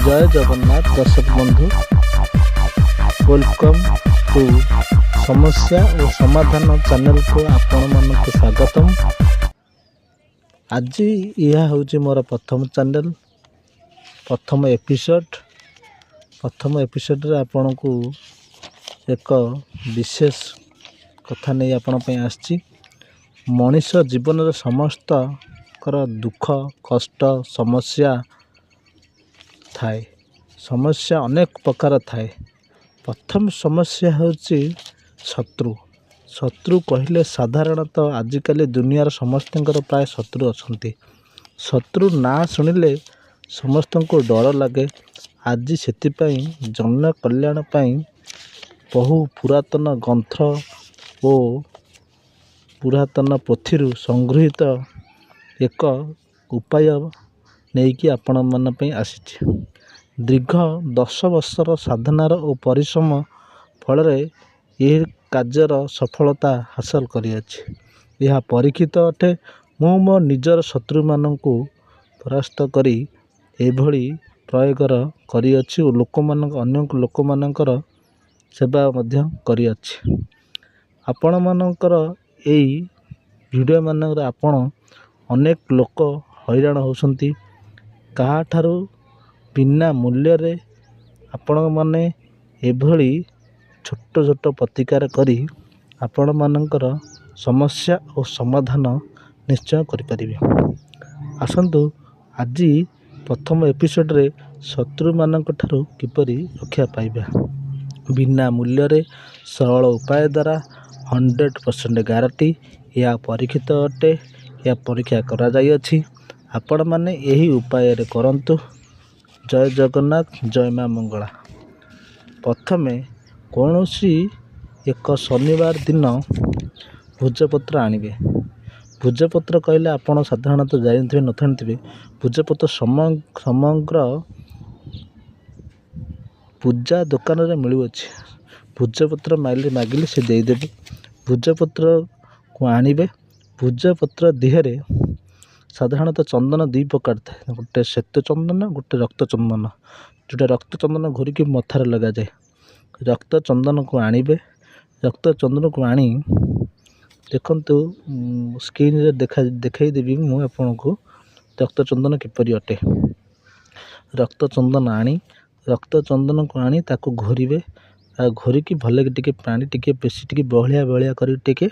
जय जगन्नाथ दर्शक बंधु, वेलकम टू समस्या और समाधान चैनल को आपण मानक स्वागतम। आज यह हूँ मोर प्रथम चैनल, प्रथम एपिसोड रे आपण को एक विशेष कथा नहीं आपण पे आछि। मनीष जीवन समस्त कर दुख कष्ट समस्या थाए। समस्या अनेक प्रकार थाए। प्रथम समस्या होची शत्रु कहले साधारणतः आजिकल दुनियार समस्त प्राय शत्रु अछंती। शत्रु ना शुणिले समस्त को डर लगे। आज से जन कल्याण पाई बहु पुरातन ग्रंथ और पुरातन पोथी संगृहित एक उपाय नहीं कि आपण मन पे आसी। दीर्घ 10 वर्षर साधनार और परिश्रम फल यह कार्यर सफलता हासिल करियाछि। यह परीक्षित अटे। मु मो निजर शत्रु मानक परास्त करी एभली प्रयोगर करियाछि और अन्य लोक मानकर सेवा मध्य करियाछि। आपण मानकर एई वीडियो मानकर आपण अनेक लोक हैरान होसंती। कहा ठारू बिना मूल्य रे आपण माने एभली छोट छोट प्रतिकार करी आपण मानकर समस्या और समाधान निश्चय करि परिबे। आसंतु आज प्रथम एपिसोड रे शत्रु मानक ठारू किपरि रक्षा पाइबा। बिना मूल्य रे सरल उपाय द्वारा 100% गारंटी। यह परीक्षित अटे। यह परीक्षा करा जाई अछि। आपण माने यही उपाय रे करंतु। जय जगन्नाथ, जय मां मंगला। प्रथमे कौनसी एक शनिवार दिन भोजपत्र आनिबे। भोजपत्र कहले आपण साधारणतः जानथिबे नथानथिबे। भोजपत्र समग्र पूजा दुकान रे मिलुअछि। भोजपत्र मागिले से देदेबे। भोजपत्र को आनिबे। भोजपत्र देहरे साधारणतः चंदन 2 प्रकार थाए। गोटे श्वेत चंदन, गोटे रक्त चंदन। जोटा रक्त चंदन घोरिकी मथार लगा जाए। रक्त चंदन को आनिबे। रक्त चंदन को आनी देखंतु स्क्रीन रे देखाई देबी मु आपनको रक्त चंदन किपरि अटे। रक्त चंदन आनी रक्त चंदन को आनी ताको घोरिबे। आ घोरिकी भले टिके पानी टिके बेसी टिके बहलिया करी टिके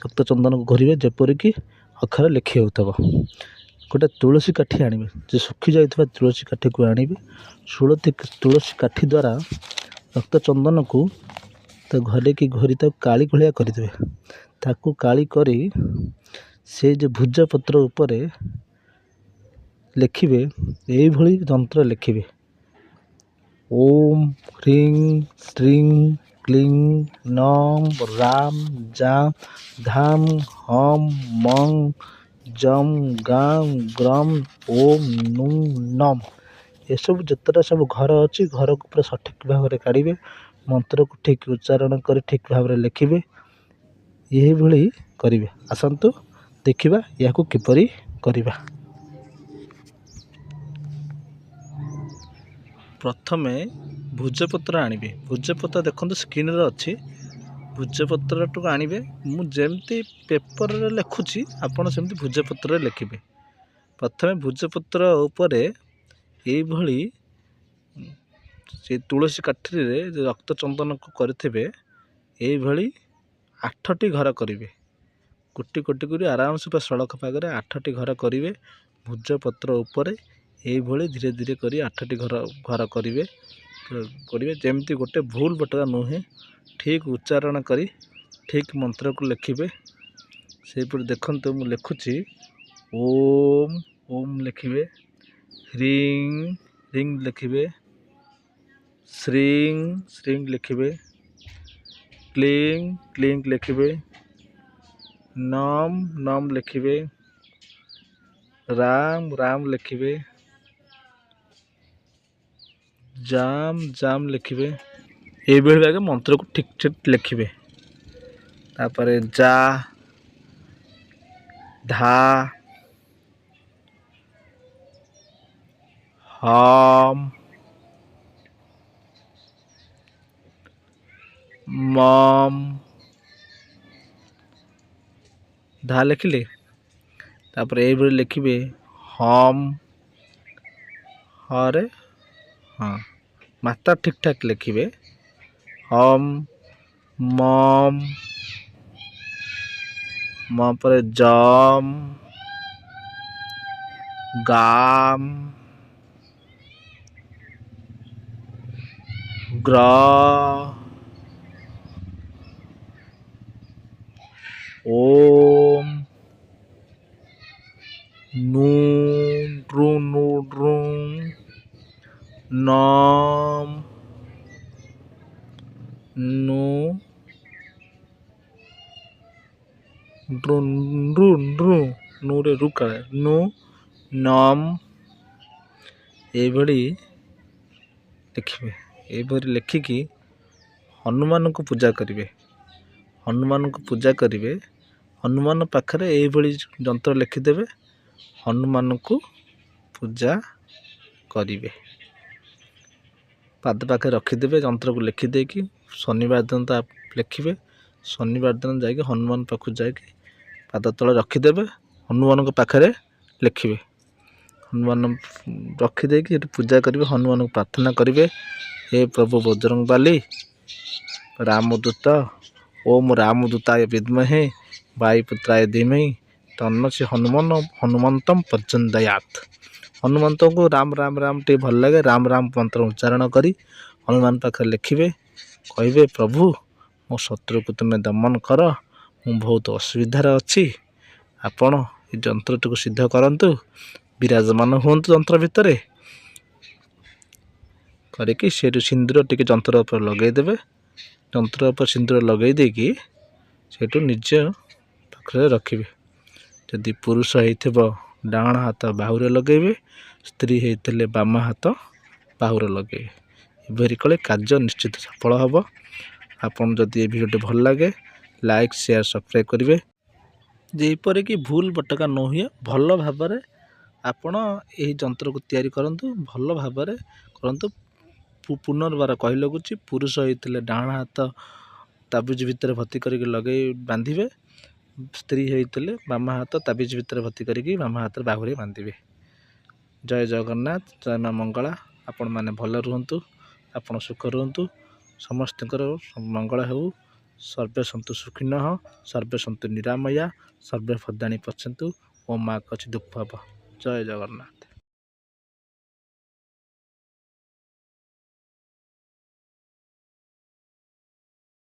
रक्त चंदन को घोरिबे जेपरि कि अक्षर लिखि होतबो। गोटे तुलसी काठी आनिबे। जे सुखी जाइथबा तुलसी काठी को आनिबे। तुलसी काठी द्वारा रक्त चंदन को तो घरे की घोरी तक काली भलिया करदेबे। ताकू काली करी से जे भोजपत्र उपरे लिखिबे। एई भली यंत्र लिखिबे। ओम ह्रीं श्रीं क्लीं नम राम जाम धाम हम मं जम गाम ग्रम ओम नुं नम। ये सब जतरा सब घर अच्छी घर को पूरा सठिक भाव में काढ़े। मंत्र को ठीक उच्चारण कर ठीक भाव में लिखिबे। यही भली करिवे। आसंतु देखिबा याकू किपरि करिबा। प्रथमे भोजपत्र आनिबे। भोजपत्र देखंतु स्क्रीन रे अछि। भोजपत्र टू आनिबे। मु जेमती पेपर रे लिखुची आपण सेमती भोजपत्र रे लिखिबे। प्रथमे भोजपत्र उपरे एई भली से तुलसी काठी रे रक्त चंदन को करथिबे। एई भली 8टी घर करिवे। कोटी कोटी करी आराम से सड़क पागरे 8टी घर करिवे। भोजपत्र उपरे एई भली धीरे धीरे करी 8टी घर करिवे जेमती गोटे भूल बटका नुहे। ठीक उच्चारण करी ठीक मंत्र को लिखिबे। से पर देखंतु मु लिखुची ओम ओम लिखिबे। ह्रीं ह्रीं लिखिबे। श्रीं श्रीं लिखिबे। क्लीं क्लीं लिखिबे। नम नम लिखिबे। राम राम लिखिबे। जाम जाम लिखिबे। ये भागे मंत्र को ठीक ठीक लिखिबे। तापरे जा धा हम ମମ୍ ଧା ଲେଖିଲେ ତାପରେ ଏଇଭଳି ଲେଖିବେ ହମ୍ ହରେ ହଁ ମାତ୍ରା ଠିକ୍ ଠାକ୍ ଲେଖିବେ ହମ୍ ମମ୍ ମ ପରେ ଜମ୍ ଗାମ୍ ଗ୍ର ଓମ୍ ନୁ ଡ୍ରୁ ନୁ ଡ୍ରୁ ନମ୍ ନୁ ଡ୍ରୁ ଡ୍ରୁ ଡ୍ରୁ ନୁରେ ରୁକାଳେ ନୁ ନମ୍ ଏଇଭଳି ଲେଖିବେ। ଏଇଭଳି ଲେଖିକି ହନୁମାନଙ୍କୁ ପୂଜା କରିବେ। ହନୁମାନଙ୍କୁ ପୂଜା କରିବେ। ହନୁମାନ ପାଖରେ ଏଇଭଳି ଯନ୍ତ୍ର ଲେଖିଦେବେ। ହନୁମାନଙ୍କୁ ପୂଜା କରିବେ। ପାଦ ପାଖରେ ରଖିଦେବେ ଯନ୍ତ୍ରକୁ ଲେଖିଦେଇକି ଶନିବାର ଦିନ ତା ଲେଖିବେ। ଶନିବାର ଦିନ ଯାଇକି ହନୁମାନ ପାଖକୁ ଯାଇକି ପାଦ ତଳେ ରଖିଦେବେ। ହନୁମାନଙ୍କ ପାଖରେ ଲେଖିବେ। ହନୁମାନ ରଖିଦେଇକି ଏଠି ପୂଜା କରିବେ। ହନୁମାନଙ୍କୁ ପ୍ରାର୍ଥନା କରିବେ ହେ ପ୍ରଭୁ ବଜରଙ୍ଗବାଲି ରାମଦୂତ ଓମ୍ ରାମଦୂତାୟ ବିଦ୍ମହେ ବାୟୁପୁତ୍ରାୟ ଧୀମହି ତନ୍ନସି ହନୁମନ୍ତଂ ପ୍ରଚୋଦୟାତ୍। ହନୁମନ୍ତଙ୍କୁ ରାମ ରାମ ରାମ ଟିକେ ଭଲ ଲାଗେ। ରାମ ରାମ ମନ୍ତ୍ର ଉଚ୍ଚାରଣ କରି ହନୁମାନ ପାଖରେ ଲେଖିବେ। କହିବେ ପ୍ରଭୁ ମୋ ଶତ୍ରୁକୁ ତୁମେ ଦମନ କର। ମୁଁ ବହୁତ ଅସୁବିଧାରେ ଅଛି। ଆପଣ ଏ ଯନ୍ତ୍ରଟିକୁ ସିଦ୍ଧ କରନ୍ତୁ। ବିରାଜମାନ ହୁଅନ୍ତୁ ଯନ୍ତ୍ର ଭିତରେ କରିକି ସେଇଠୁ ସିନ୍ଦୁର ଟିକେ ଯନ୍ତ୍ର ଉପରେ ଲଗେଇଦେବେ। ଯନ୍ତ୍ର ଉପରେ ସିନ୍ଦୁର ଲଗେଇ ଦେଇକି ସେଇଠୁ ନିଜ ପାଖରେ ରଖିବେ। ଯଦି ପୁରୁଷ ହେଇଥିବ ଡାହାଣ ହାତ ବାହୁରେ ଲଗେଇବେ। ସ୍ତ୍ରୀ ହେଇଥିଲେ ବାମ ହାତ ବାହୁରେ ଲଗେଇବେ। ଏଭଳି କଲେ କାର୍ଯ୍ୟ ନିଶ୍ଚିତ ସଫଳ ହେବ। ଆପଣ ଯଦି ଏ ଭିଡ଼ିଓଟି ଭଲ ଲାଗେ ଲାଇକ୍ ସେୟାର ସବସ୍କ୍ରାଇବ୍ କରିବେ ଯେପରିକି ଭୁଲ ଭଟକା ନ ହୁଏ। ଭଲ ଭାବରେ ଆପଣ ଏହି ଯନ୍ତ୍ରକୁ ତିଆରି କରନ୍ତୁ। ଭଲ ଭାବରେ କରନ୍ତୁ। ପୁନର୍ବାର କହି ଲାଗୁଛି ପୁରୁଷ ହେଇଥିଲେ ଡାହାଣ ହାତ ତାବିଜ ଭିତରେ ଭର୍ତ୍ତି କରିକି ଲଗେଇ ବାନ୍ଧିବେ। ସ୍ତ୍ରୀ ହେଇଥିଲେ ବାମ ହାତ ତାବିଜ ଭିତରେ ଭର୍ତ୍ତି କରିକି ବାମ ହାତରେ ବାହୁରେ ବାନ୍ଧିବେ। ଜୟ ଜଗନ୍ନାଥ ଜୟ ମା ମଙ୍ଗଳା। ଆପଣମାନେ ଭଲ ରୁହନ୍ତୁ। ଆପଣ ସୁଖ ରୁହନ୍ତୁ। ସମସ୍ତଙ୍କର ମଙ୍ଗଳ ହେଉ। ସର୍ବେ ସନ୍ତୁ ସୁଖିନଃ ସର୍ବେ ସନ୍ତୁ ନିରାମୟା ସର୍ବେ ଭଦ୍ରାଣୀ ପଶ୍ୟନ୍ତୁ ଓ ମା କଛି ଦୁଃଖ ହେବ। ଜୟ ଜଗନ୍ନାଥ।